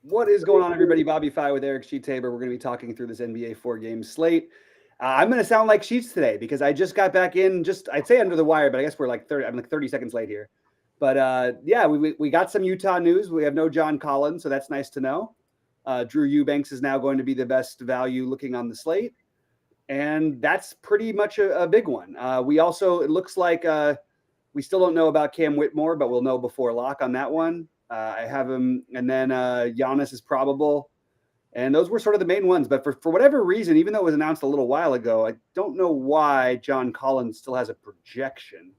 What is going on, everybody? Bobby Fi with Eric Sheet-Tabor. We're going to be talking through this NBA 4-game slate. I'm going to sound like Sheets today because I just got back in, I'd say under the wire, but I guess we're like 30. I'm like 30 seconds late here. But yeah, we got some Utah news. We have no John Collins, so that's nice to know. Drew Eubanks is now going to be the best value looking on the slate, and that's pretty much a big one. We also, it looks like we still don't know about Cam Whitmore, but we'll know before lock on that one. I have him, and then Giannis is probable. And those were sort of the main ones. But for whatever reason, even though it was announced a little while ago, I don't know why John Collins still has a projection.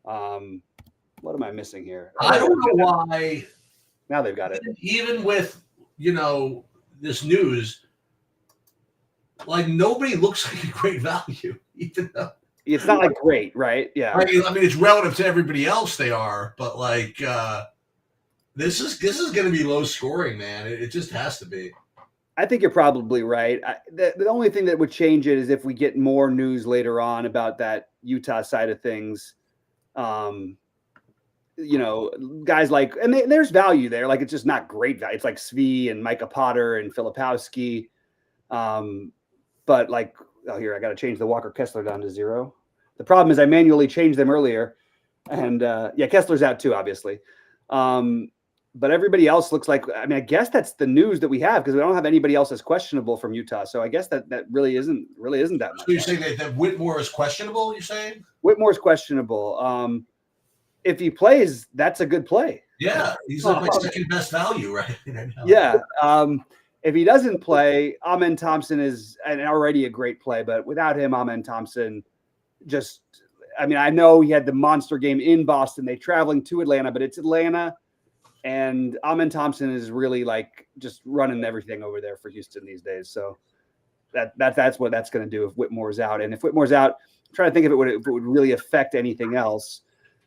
What am I missing here? I don't know why. Now they've got it. Even with, this news, like nobody looks like a great value, even though. It's not like great, right? Yeah. I mean, it's relative to everybody else they are, but like this is going to be low scoring, man. It just has to be. I think you're probably right. The only thing that would change it is if we get more news later on about that Utah side of things. Guys like, and there's value there. Like, it's just not great value. It's like Svi and Micah Potter and Filipowski. But like, here, I got to change the Walker Kessler down to 0. The problem is I manually changed them earlier. And yeah, Kessler's out too, obviously. But everybody else looks like, I guess that's the news that we have because we don't have anybody else as questionable from Utah. So I guess that really isn't that much. So you're saying that Whitmore is questionable, you're saying? Whitmore's questionable. If he plays, that's a good play. Yeah, he's like my second best value, right? Yeah. If he doesn't play, Amen Thompson is already a great play, but without him, Amen Thompson I know he had the monster game in Boston. They're traveling to Atlanta, but it's Atlanta. And Amen Thompson is really like just running everything over there for Houston these days. So that's what that's going to do if Whitmore's out. And if Whitmore's out, I'm trying to think if it would really affect anything else.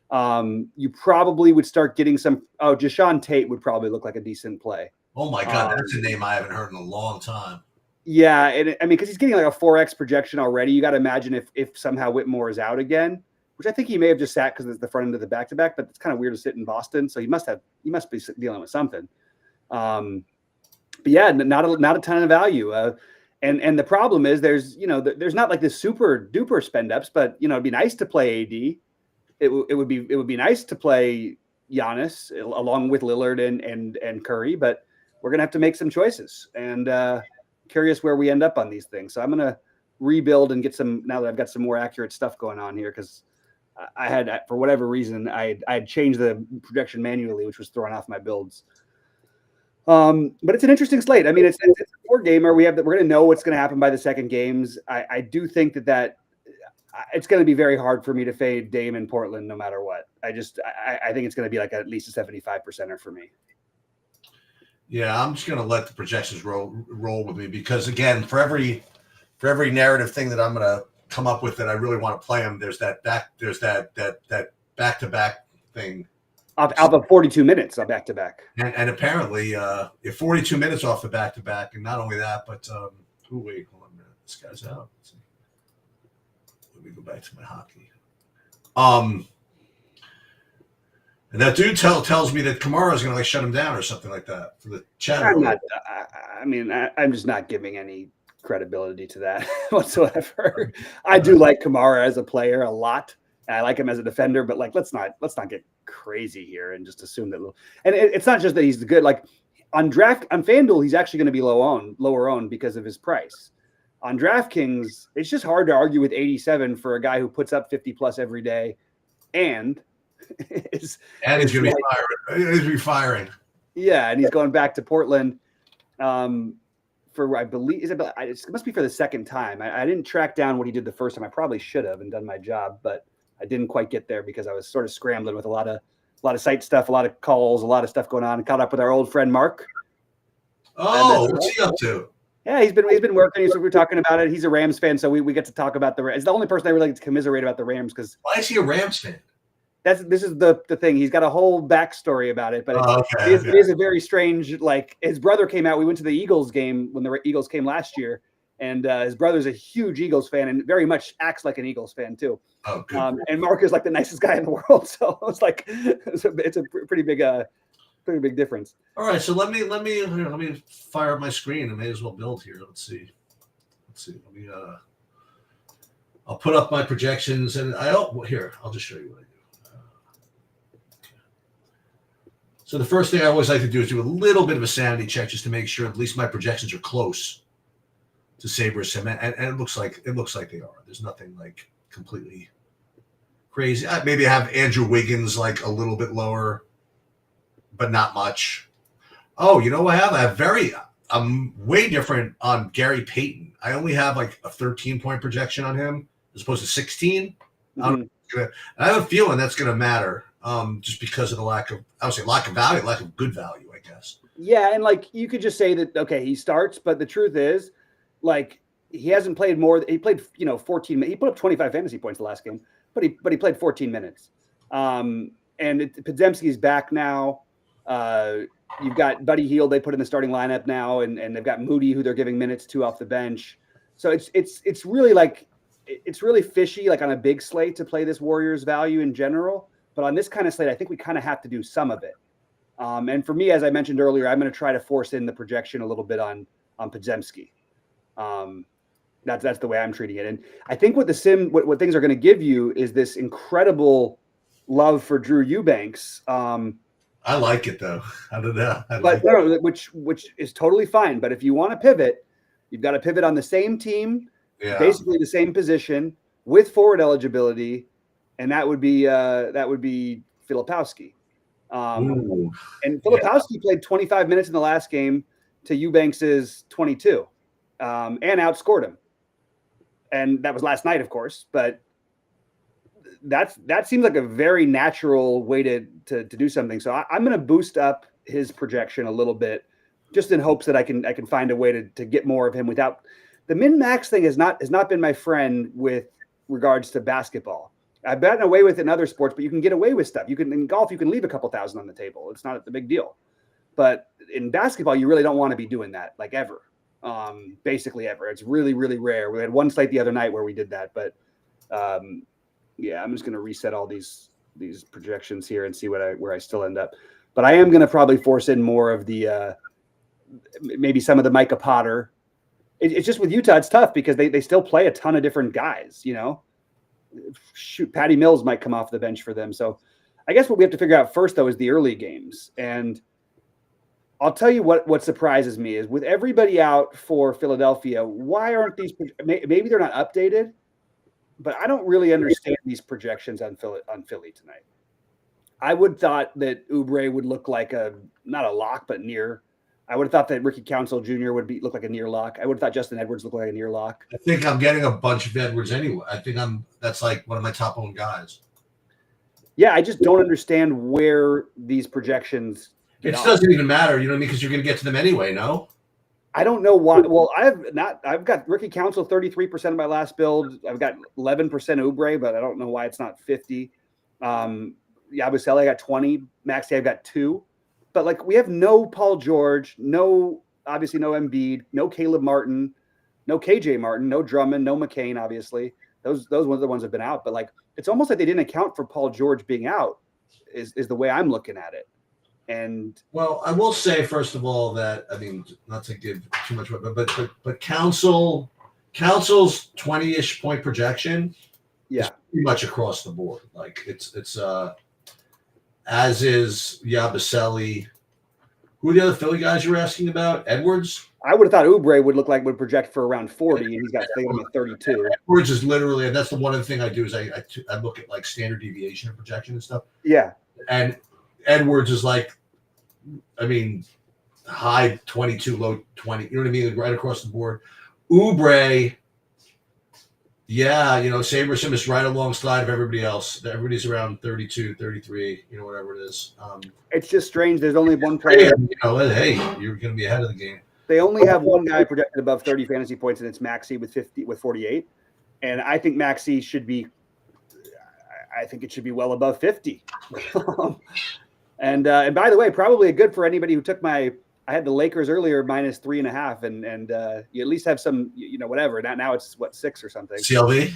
You probably would start getting some. Jashawn Tate would probably look like a decent play. Oh my God, that's a name I haven't heard in a long time. Yeah, and because he's getting like a 4x projection already. You got to imagine if somehow Whitmore is out again, which I think he may have just sat because it's the front end of the back-to-back, but it's kind of weird to sit in Boston. So he must be dealing with something. But yeah, not a ton of value. And the problem is there's not like this super duper spend ups, but it'd be nice to play AD. It would be nice to play Giannis along with Lillard and Curry, but we're gonna have to make some choices. And curious where we end up on these things. So I'm gonna rebuild and get some now that I've got some more accurate stuff going on here because I had, for whatever reason, I had changed the projection manually, which was throwing off my builds. But it's an interesting slate. I mean, it's a 4-gamer. We're going to know what's going to happen by the second games. I do think that it's going to be very hard for me to fade Dame in Portland no matter what. I think it's going to be like at least a 75%er for me. Yeah, I'm just going to let the projections roll with me because, again, for every narrative thing that I'm going to come up with that I really want to play them, there's that back-to-back thing. Off of 42 minutes on back-to-back. And apparently, 42 minutes off the back-to-back, and not only that, but wait, hold on a minute. This guy's out. Let me go back to my hockey. And that dude tells me that Kamara is going to shut him down or something like that for the chat. I'm just not giving any credibility to that whatsoever. I do like Kamara as a player a lot. I like him as a defender, but like let's not get crazy here and just assume that. And it's not just that he's good. Like on FanDuel, he's actually going to be lower owned because of his price. On DraftKings, it's just hard to argue with 87 for a guy who puts up 50 plus every day, and he's going to be firing. Yeah, and he's going back to Portland. For I believe it must be for the second time. I didn't track down what he did the first time. I probably should have and done my job, but I didn't quite get there because I was sort of scrambling with a lot of site stuff, a lot of calls, a lot of stuff going on. And caught up with our old friend Mark. Oh, what's he up to? Yeah, he's been working. So we were talking about it. He's a Rams fan, so we get to talk about the Rams. It's the only person I really get to commiserate about the Rams because why is he a Rams fan? This is the thing. He's got a whole backstory about it, but it is a very strange. Like his brother came out. We went to the Eagles game when the Eagles came last year, and his brother's a huge Eagles fan and very much acts like an Eagles fan too. Oh, good. And Mark is like the nicest guy in the world, so it's like it's a pretty big pretty big difference. All right, so let me fire up my screen. I may as well build here. Let's see. Let me I'll put up my projections, and here I'll just show you what I do. So the first thing I always like to do is do a little bit of a sanity check just to make sure at least my projections are close to Sabres, and it looks like they are. There's nothing like completely crazy. Maybe I have Andrew Wiggins like a little bit lower, but not much. Oh, you know what I have? I'm way different on Gary Payton. I only have like a 13-point projection on him as opposed to 16. Mm-hmm. I have a feeling that's going to matter, just because of the lack of value, lack of good value, I guess. Yeah, and like you could just say that okay, he starts, but the truth is, like he hasn't played more. He played 14. He put up 25 fantasy points the last game, but he played 14 minutes. And Podziemski's back now. You've got Buddy Hield they put in the starting lineup now, and they've got Moody who they're giving minutes to off the bench. So it's really like it's really fishy like on a big slate to play this Warriors value in general. But on this kind of slate, I think we kind of have to do some of it. And for me, as I mentioned earlier, I'm going to try to force in the projection a little bit on Podziemski. That's the way I'm treating it. And I think what what things are going to give you is this incredible love for Drew Eubanks. I like it though. I don't know. Which is totally fine. But if you want to pivot, you've got to pivot on the same team, basically the same position with forward eligibility, and that would be Filipowski. And Filipowski played 25 minutes in the last game to Eubanks's 22, and outscored him. And that was last night, of course, but that seems like a very natural way to do something. So I'm going to boost up his projection a little bit, just in hopes that I can find a way to get more of him without the min max thing has not been my friend with regards to basketball. I've gotten away with it in other sports, but you can get away with stuff. In golf, you can leave a couple thousand on the table. It's not a big deal. But in basketball, you really don't want to be doing that, like ever. Basically ever. It's really, really rare. We had one slate the other night where we did that, but yeah, I'm just going to reset all these projections here and see where I still end up. But I am going to probably force in more of the maybe some of the Micah Potter. It's just with Utah, it's tough because they still play a ton of different guys. Shoot, Patty Mills might come off the bench for them. So I guess what we have to figure out first though is the early games. And I'll tell you what surprises me is with everybody out for Philadelphia, why aren't these? Maybe they're not updated. But I don't really understand these projections on Philly tonight. I would thought that Oubre would look like not a lock, but near. I would have thought that Ricky Council Jr. would look like a near lock. I would have thought Justin Edwards looked like a near lock. I think I'm getting a bunch of Edwards anyway. I think that's like one of my top owned guys. Yeah, I just don't understand where these projections. It doesn't even matter, you know what I mean? Because you're going to get to them anyway. No. I don't know why. Well, I've got Ricky Council 33% of my last build. I've got 11% Oubre, but I don't know why it's not 50. Yabusele, I got 20. Maxey, I've got 2. But like we have no Paul George, obviously no Embiid, no Caleb Martin, no KJ Martin, no Drummond, no McCain, obviously. Those ones are the ones that have been out. But like it's almost like they didn't account for Paul George being out, is the way I'm looking at it. And well, I will say first of all that not to give too much, but Council's 20-ish point projection, is pretty much across the board. Like it's as is Yabusele. Who are the other Philly guys you were asking about? Edwards. I would have thought Oubre would project for around 40, and he's got him at 32. Edwards is literally, and that's the one of the thing I do is I look at like standard deviation of projection and stuff. Yeah, and Edwards is like, high 22, low 20. You know what I mean? Right across the board. Oubre, Sabres is right alongside of everybody else. Everybody's around 32, 33, whatever it is. It's just strange. There's only one player. Hey, you're going to be ahead of the game. They only have one guy projected above 30 fantasy points, and it's Maxey with 48. And I think Maxey should be. I think it should be well above 50. And by the way, probably good for anybody who took I had the Lakers earlier minus 3.5, and you at least have some, whatever. Now it's 6 or something. CLV.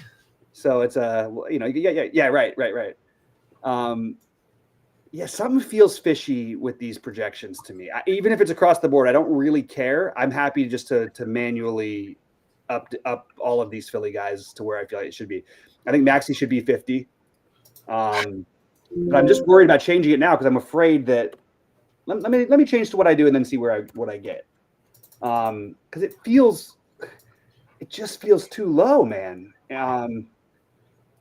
So it's right. Yeah, something feels fishy with these projections to me. Even if it's across the board, I don't really care. I'm happy just to manually up all of these Philly guys to where I feel like it should be. I think Maxey should be 50. But I'm just worried about changing it now because I'm afraid that let me change to what I do and then see what I get. Because it just feels too low, man.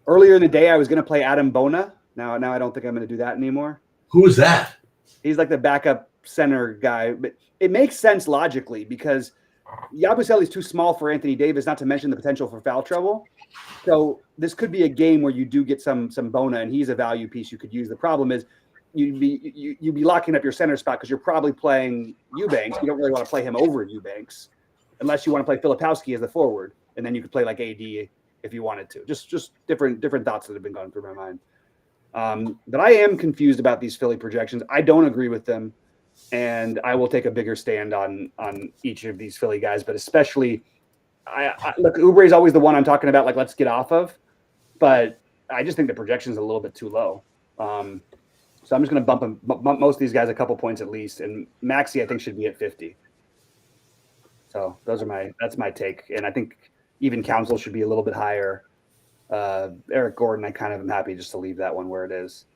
Earlier in the day, I was going to play Adam Bona. Now I don't think I'm going to do that anymore. Who is that? He's like the backup center guy, but it makes sense logically because Yabusele's too small for Anthony Davis, not to mention the potential for foul trouble. So this could be a game where you do get some Bona, and he's a value piece you could use. The problem is you'd be locking up your center spot because you're probably playing Eubanks. You don't really want to play him over Eubanks unless you want to play Filipowski as the forward, and then you could play like AD if you wanted to. Just different thoughts that have been going through my mind. But I am confused about these Philly projections. I don't agree with them, and I will take a bigger stand on each of these Philly guys, but especially I look, Oubre is always the one I'm talking about, like, let's get off of, but I just think the projection is a little bit too low. So I'm just going to bump most of these guys a couple points at least, and Maxey I think should be at 50. So that's my take, and I think even Council should be a little bit higher. Eric Gordon, I kind of am happy just to leave that one where it is.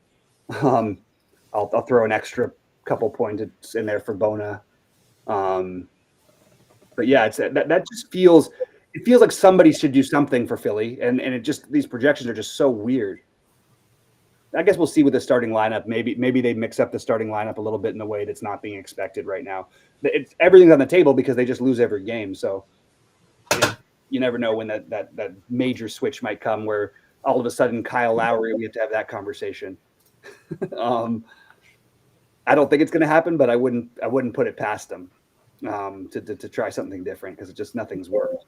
I'll throw an extra couple points in there for Bona. But yeah, that just feels like somebody should do something for Philly, and it just, these projections are just so weird. I guess we'll see with the starting lineup. Maybe they mix up the starting lineup a little bit in a way that's not being expected right now. Everything's on the table because they just lose every game. So you never know when that major switch might come where all of a sudden Kyle Lowry, we have to have that conversation. I don't think it's going to happen, but I wouldn't put it past them to try something different because it just nothing's worked.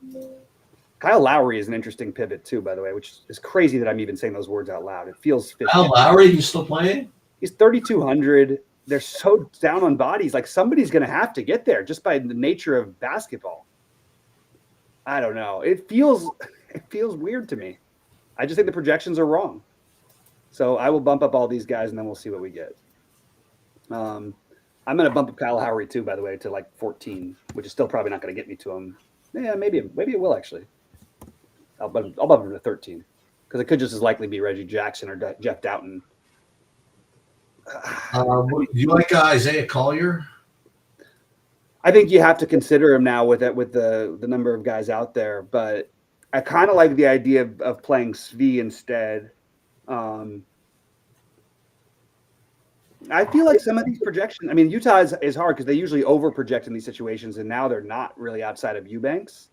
Kyle Lowry is an interesting pivot too, by the way, which is crazy that I'm even saying those words out loud. It feels fishy. Kyle Lowry, he's still playing? He's 3,200. They're so down on bodies. Like, somebody's going to have to get there just by the nature of basketball. I don't know. It feels weird to me. I just think the projections are wrong. So I will bump up all these guys and then we'll see what we get. I'm going to bump up Kyle Lowry too, by the way, to like 14, which is still probably not going to get me to him. Yeah, maybe it will actually. I'll bump him to 13 because it could just as likely be Reggie Jackson or Jeff Doughton. Do you like Isaiah Collier? I think you have to consider him now with the number of guys out there, but I kind of like the idea of playing Svi instead. I feel like some of these projections, I mean, Utah is hard because they usually over project in these situations, and now they're not really outside of Eubanks.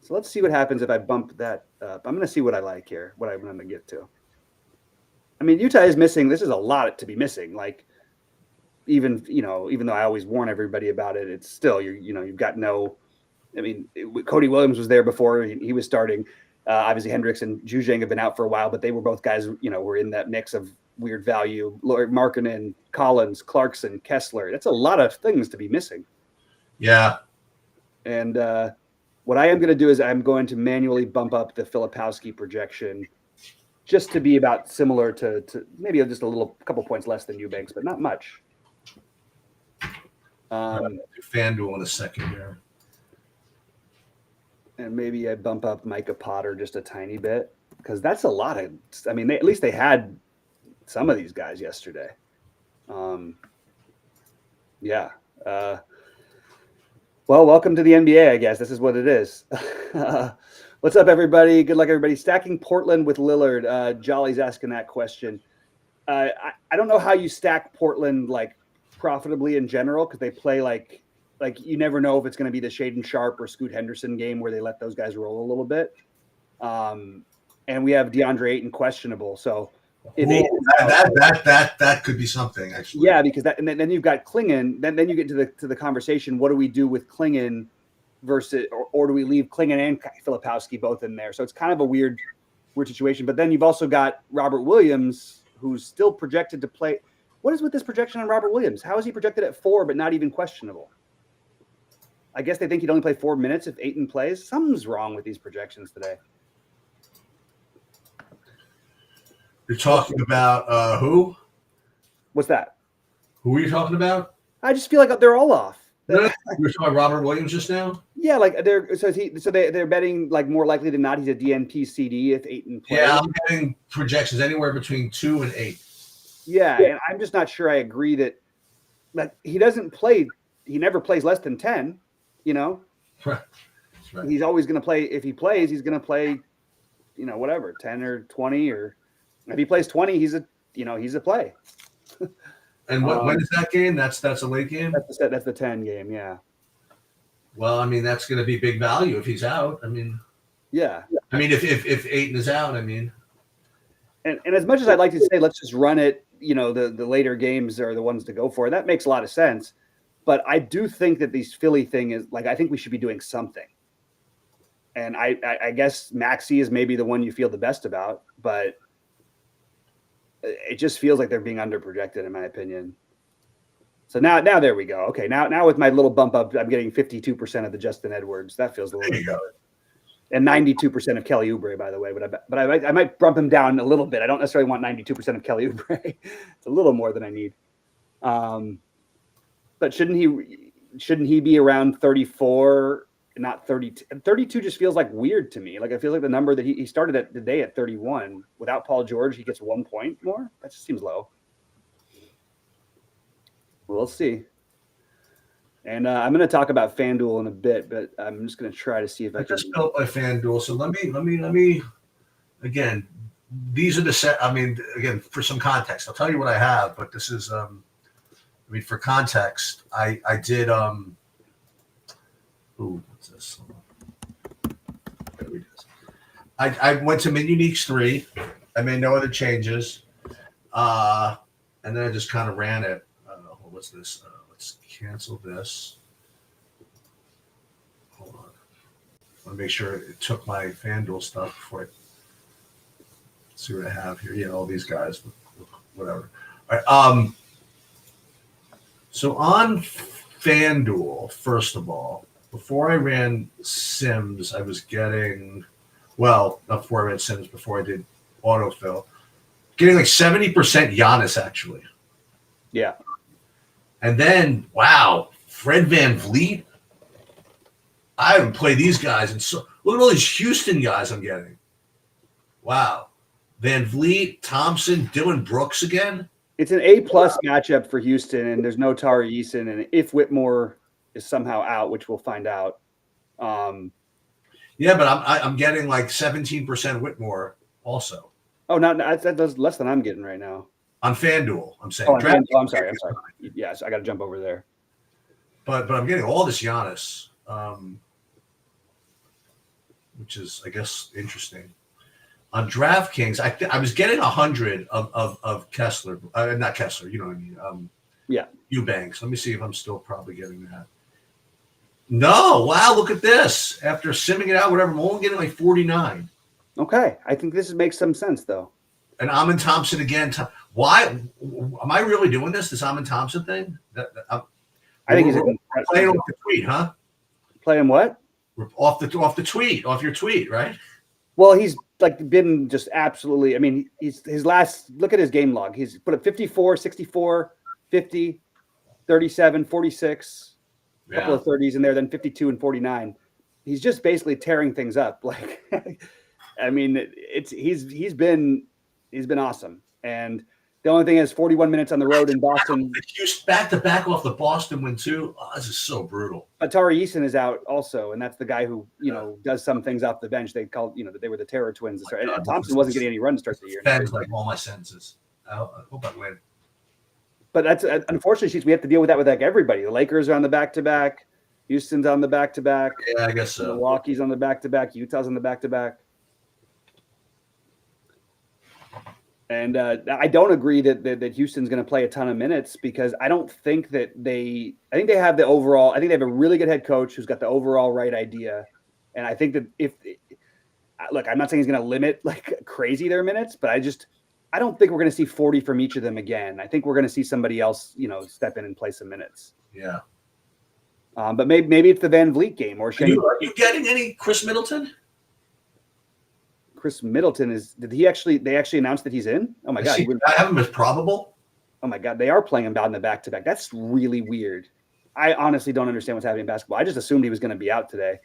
So let's see what happens if I bump that up. I'm going to see what I like here, what I'm going to get to. I mean, Utah is missing. This is a lot to be missing. Like, even though I always warn everybody about it, it's still, you've got no, I mean, Cody Williams was there before he was starting. Obviously Hendricks and Juzhang have been out for a while, but they were both guys, were in that mix of weird value. Markkanen, Collins, Clarkson, Kessler. That's a lot of things to be missing. Yeah. And what I am going to do is I'm going to manually bump up the Filipowski projection just to be about similar to maybe just a couple points less than Eubanks, but not much. FanDuel in a second here. And maybe I bump up Micah Potter just a tiny bit because that's a lot of, I mean, at least they had some of these guys yesterday. Yeah. Well, welcome to the NBA, I guess. This is what it is. What's up, everybody? Good luck, everybody. Stacking Portland with Lillard. Jolly's asking that question. I don't know how you stack Portland like profitably in general because they play like you never know if it's going to be the Shaedon Sharpe or Scoot Henderson game where they let those guys roll a little bit. And we have DeAndre Ayton questionable, so that could be something actually. Yeah, because then you've got Klingon. Then you get to the conversation. What do we do with Klingon versus, or do we leave Klingon and Filipowski both in there? So it's kind of a weird situation. But then you've also got Robert Williams, who's still projected to play. What is with this projection on Robert Williams? How is he projected at 4 but not even questionable? I guess they think he'd only play 4 minutes if Ayton plays. Something's wrong with these projections today. You're talking about who? What's that? Who are you talking about? I just feel like they're all off. No, you were talking about Robert Williams just now? Yeah, like they're betting like more likely than not he's a DNP CD if Ayton plays. Yeah, I'm getting projections anywhere between 2 and 8. Yeah, and I'm just not sure I agree that he doesn't play. He never plays less than 10. You know, Right. Right. He's always going to play. If he plays, he's going to play. Whatever 10 or 20, or if he plays 20, he's a play. And when is that game? That's a late game. That's the 10 game. Yeah. Well, I mean, that's going to be big value if he's out. I mean, yeah. I mean, if Ayton is out, I mean, and as much as I'd like to say let's just run it, the later games are the ones to go for. That makes a lot of sense. But I do think that these Philly thing is I think we should be doing something. And I guess Maxey is maybe the one you feel the best about, but it just feels like they're being underprojected in my opinion. So now there we go. Okay, now with my little bump up, I'm getting 52% of the Justin Edwards. That feels a little bit better. And 92% of Kelly Oubre, by the way. But I might bump him down a little bit. I don't necessarily want 92% of Kelly Oubre. It's a little more than I need. But shouldn't he be around 34? Not 32. 32 just feels like weird to me. Like I feel like the number that he started at today at 31 without Paul George, he gets 1 point more. That just seems low. We'll see. And I'm going to talk about FanDuel in a bit, but I'm just going to try to see if I can. Just built by FanDuel. So let me again. These are the set. I mean, again, for some context, I'll tell you what I have. But this is, for context, I did. What's this? There we go. I went to Min Uniques 3. I made no other changes. And then I just kind of ran it. What's this? Let's cancel this. Hold on. I want to make sure it took my FanDuel stuff before I see what I have here. Yeah, all these guys, whatever. All right. So on FanDuel, first of all, before I ran Sims, I was getting, not before I ran Sims, before I did autofill, getting like 70% Giannis actually. Yeah. And then, wow, Fred VanVleet. I haven't played these guys. And so look at all these Houston guys I'm getting. Wow. VanVleet, Thompson, Dylan Brooks again. It's an A+ matchup for Houston, and there's no Tari Eason. And if Whitmore is somehow out, which we'll find out. Yeah, but I'm getting like 17% Whitmore also. Oh, that's less than I'm getting right now. On FanDuel, I'm saying. I'm sorry. Yes, I got to jump over there. But I'm getting all this Giannis, which is, I guess, interesting. On DraftKings, I was getting 100 of Kessler, not Kessler, you know what I mean? Yeah. Eubanks. Let me see if I'm still probably getting that. No, wow, look at this. After simming it out, whatever, I'm only getting like 49. Okay, I think this makes some sense, though. And Amon Thompson again. Why am I really doing this Amon Thompson thing? I think he's playing off the tweet, huh? Playing what? Off the tweet, off your tweet, right? Well, he's been just absolutely. I mean, his last look at his game log. He's put up 54, 64, 50, 37, 46, a couple of 30s in there, then 52 and 49. He's just basically tearing things up. Like, I mean, he's been awesome. And the only thing is 41 minutes on the road in Boston. Back to back off the Boston win too. Oh, this is so brutal. But Tari Eason is out also, and that's the guy who does some things off the bench. They called that they were the Terror Twins. And Thompson wasn't getting any run to start the year. Offends like all my senses. I hope I win. But that's unfortunately, we have to deal with that with like everybody. The Lakers are on the back-to-back. Houston's on the back-to-back. Yeah, I guess so. Milwaukee's on the back-to-back. Utah's on the back-to-back. And I don't agree that Houston's going to play a ton of minutes because I don't think that I think they have a really good head coach who's got the overall right idea. And I think that I'm not saying he's going to limit like crazy their minutes, but I don't think we're going to see 40 from each of them again. I think we're going to see somebody else, step in and play some minutes. Yeah. But maybe it's the VanVleet game or are you getting any Chris Middleton? Chris Middleton they actually announced that he's in? Oh my God. I have him as probable. Oh my God, they are playing him out in the back-to-back. That's really weird. I honestly don't understand what's happening in basketball. I just assumed he was going to be out today.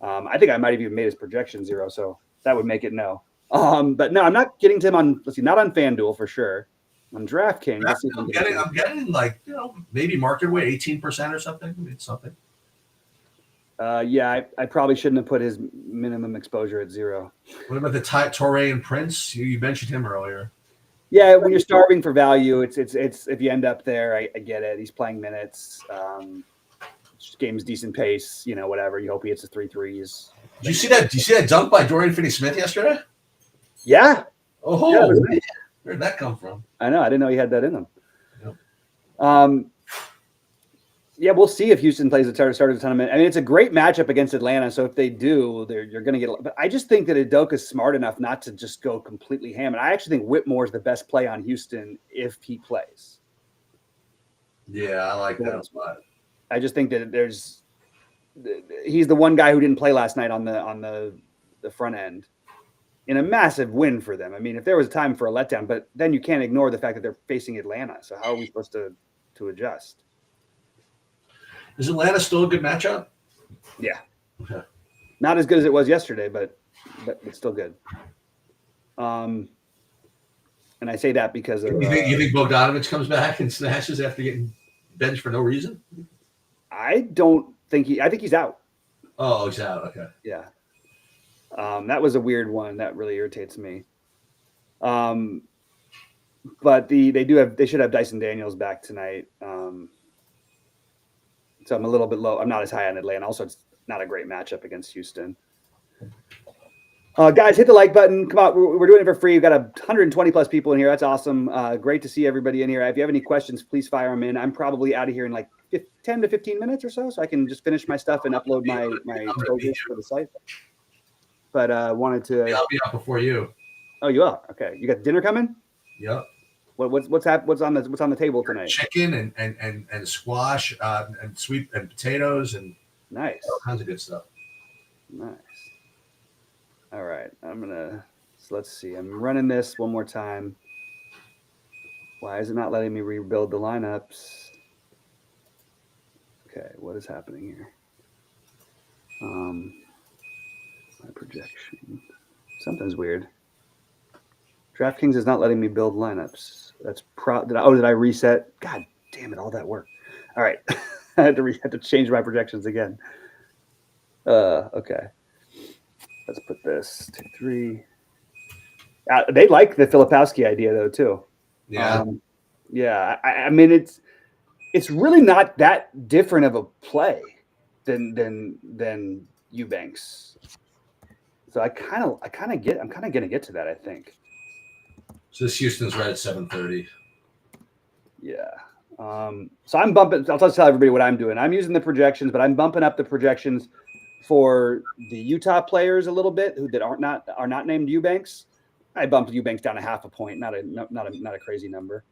I think I might have even made his projection 0, so that would make it no. But no, I'm not getting to him on. Let's see, not on FanDuel for sure. On DraftKings, I'm getting like maybe market weight 18% or something. I mean, something. Yeah, I probably shouldn't have put his minimum exposure at 0. What about the Torrey and Prince? You mentioned him earlier. Yeah, when you're starving for value, it's if you end up there, I get it. He's playing minutes. Game's decent pace, whatever. You hope he hits the 3 threes. Did you see that dunk by Dorian Finney-Smith yesterday? Yeah. Oh, yeah, man. Where did that come from? I know. I didn't know he had that in him. Yep. Yeah, we'll see if Houston plays the start of the tournament. I mean, it's a great matchup against Atlanta. So if they do, you're going to get. But I just think that Udoka's smart enough not to just go completely ham. And I actually think Whitmore is the best play on Houston if he plays. Yeah, I like that spot. I just think that he's the one guy who didn't play last night on the front end in a massive win for them. I mean, if there was a time for a letdown, but then you can't ignore the fact that they're facing Atlanta. So how are we supposed to adjust? Is Atlanta still a good matchup? Yeah. Okay. Not as good as it was yesterday, but it's still good. And I say that because of you think Bogdanovich comes back and smashes after getting benched for no reason? I don't think I think he's out. Oh, he's out. Okay. Yeah. That was a weird one. That really irritates me. But they should have Dyson Daniels back tonight. So I'm a little bit low. I'm not as high on Atlanta. Also, it's not a great matchup against Houston. Guys, hit the like button. Come on, we're doing it for free. We've got 120 plus people in here. That's awesome. Great to see everybody in here. If you have any questions, please fire them in. I'm probably out of here in like 10 to 15 minutes or so I can just finish my stuff and upload my exposures for the site. But wanted to. Yeah, I'll be out before you. Oh, you are? Okay. You got dinner coming? Yep. What's on the table tonight? Chicken and squash and sweet and potatoes and nice, all kinds of good stuff. Nice. All right, so let's see. I'm running this one more time. Why is it not letting me rebuild the lineups? Okay, what is happening here? My projection. Something's weird. DraftKings is not letting me build lineups. That's did I reset? God damn it! All that work. All right, I had to change my projections again. Okay. Let's put this 2, 3. They like the Filipowski idea though too. Yeah. Yeah. I mean, it's really not that different of a play than Eubanks. So I'm kind of gonna get to that. I think. So this Houston's right at 7:30. Yeah. So I'm bumping. I'll just tell everybody what I'm doing. I'm using the projections, but I'm bumping up the projections for the Utah players a little bit that are not named Eubanks. I bumped Eubanks down 0.5 point, not a crazy number.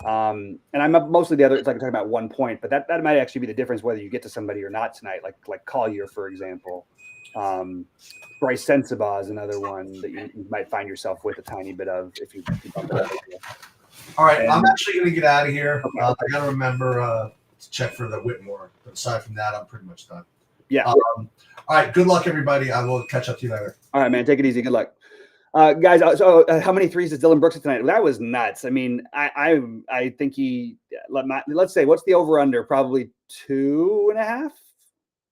And I'm up mostly the other. It's like I'm talking about 1 point, but that might actually be the difference whether you get to somebody or not tonight. Like Collier, for example. Bryce Sensabaugh is another one that you might find yourself with a tiny bit of if you bump it up. All right, I'm actually going to get out of here. Okay. I got to remember to check for the Whitmore. But aside from that, I'm pretty much done. Yeah. All right. Good luck, everybody. I will catch up to you later. All right, man. Take it easy. Good luck. Guys, so how many threes does Dylan Brooks hit tonight? That was nuts. I mean, I think let's say, what's the over-under? Probably 2.5,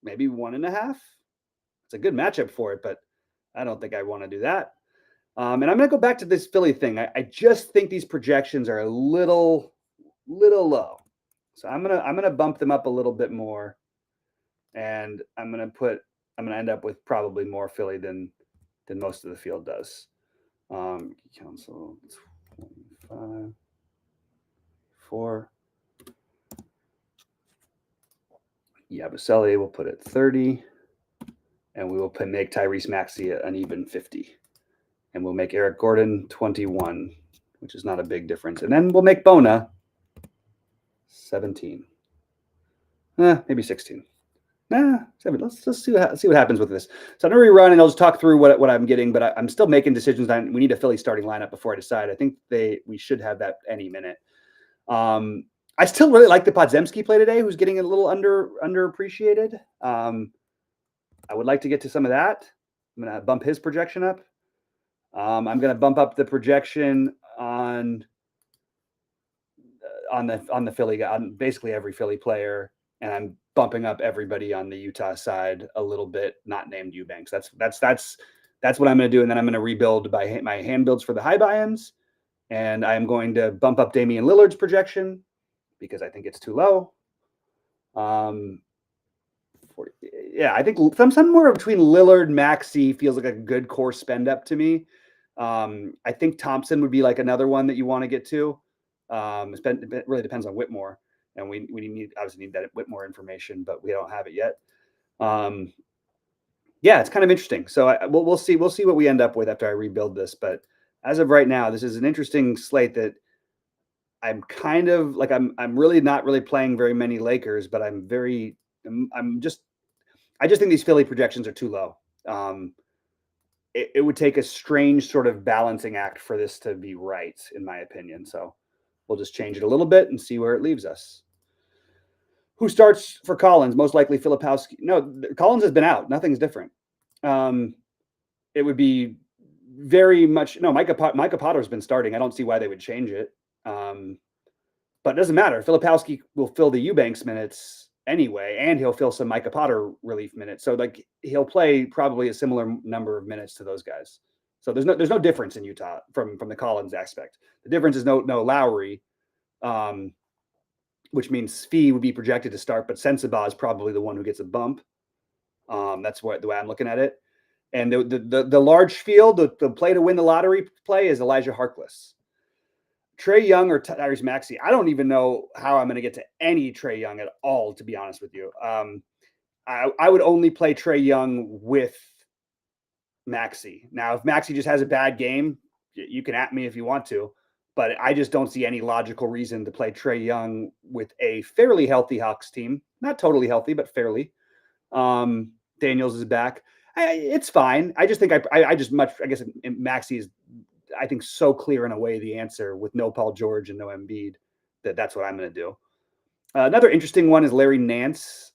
maybe 1.5. It's a good matchup for it, but I don't think I want to do that. And I'm going to go back to this Philly thing. I just think these projections are a little low. So I'm going to bump them up a little bit more. And I'm going to end up with probably more Philly than most of the field does. Council 25, 4. Yabusele will put it 30. And we will make Tyrese Maxey an even 50. And we'll make Eric Gordon 21, which is not a big difference. And then we'll make Bona 17. Maybe 16. 7. Let's just see what happens with this. So I'm going to rerun, and I'll just talk through what I'm getting, but I'm still making decisions. We need a Philly starting lineup before I decide. I think we should have that any minute. I still really like the Podziemski play today, who's getting a little underappreciated. I would like to get to some of that. I'm going to bump his projection up. I'm going to bump up the projection on the Philly, on basically every Philly player, and I'm bumping up everybody on the Utah side a little bit, not named Eubanks. That's what I'm going to do, and then I'm going to rebuild by my hand builds for the high buy-ins, and I'm going to bump up Damian Lillard's projection because I think it's too low. Yeah, I think somewhere between Lillard, Maxey feels like a good core spend up to me. I think Thompson would be like another one that you want to get to. It really depends on Whitmore, and we obviously need that Whitmore information, but we don't have it yet. Yeah, it's kind of interesting. So we'll see what we end up with after I rebuild this. But as of right now, this is an interesting slate that I'm kind of like I'm really not really playing very many Lakers, but I just think these Philly projections are too low. It would take a strange sort of balancing act for this to be right, in my opinion. So we'll just change it a little bit and see where it leaves us. Who starts for Collins? Most likely Filipowski. No, Collins has been out. Nothing's different. It would be very much Micah Potter's been starting. I don't see why they would change it. But it doesn't matter. Filipowski will fill the Eubanks minutes anyway, and he'll fill some Micah Potter relief minutes. So like he'll play probably a similar number of minutes to those guys. So there's no difference in Utah from the Collins aspect. The difference is no Lowry, which means Fee would be projected to start, but Sensabaugh is probably the one who gets a bump. That's the way I'm looking at it. And the large field, the play to win the lottery play is Elijah Harkless. Trae Young or Tyrese Maxey. I don't even know how I'm going to get to any Trae Young at all, to be honest with you. I would only play Trae Young with Maxey. Now, if Maxey just has a bad game, you can at me if you want to, but I just don't see any logical reason to play Trae Young with a fairly healthy Hawks team. Not totally healthy, but fairly. Daniels is back. It's fine. I just think I guess Maxey is, I think, so clear in a way the answer with no Paul George and no Embiid that's what I'm going to do. Another interesting one is Larry Nance.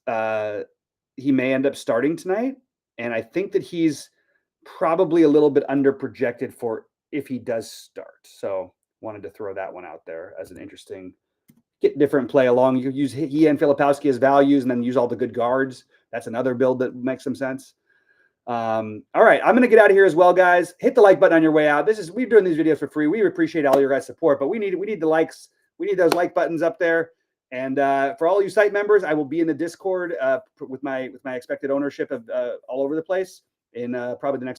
He may end up starting tonight, and I think that he's probably a little bit under projected for if he does start. So wanted to throw that one out there as an interesting get different play along. You use he and Filipowski as values and then use all the good guards. That's another build that makes some sense. All right, I'm gonna get out of here as well, guys. Hit the like button on your way out. We're doing these videos for free. We appreciate all your guys' support, but we need the likes. We need those like buttons up there. And for all you site members, I will be in the Discord with my expected ownership of all over the place in probably the next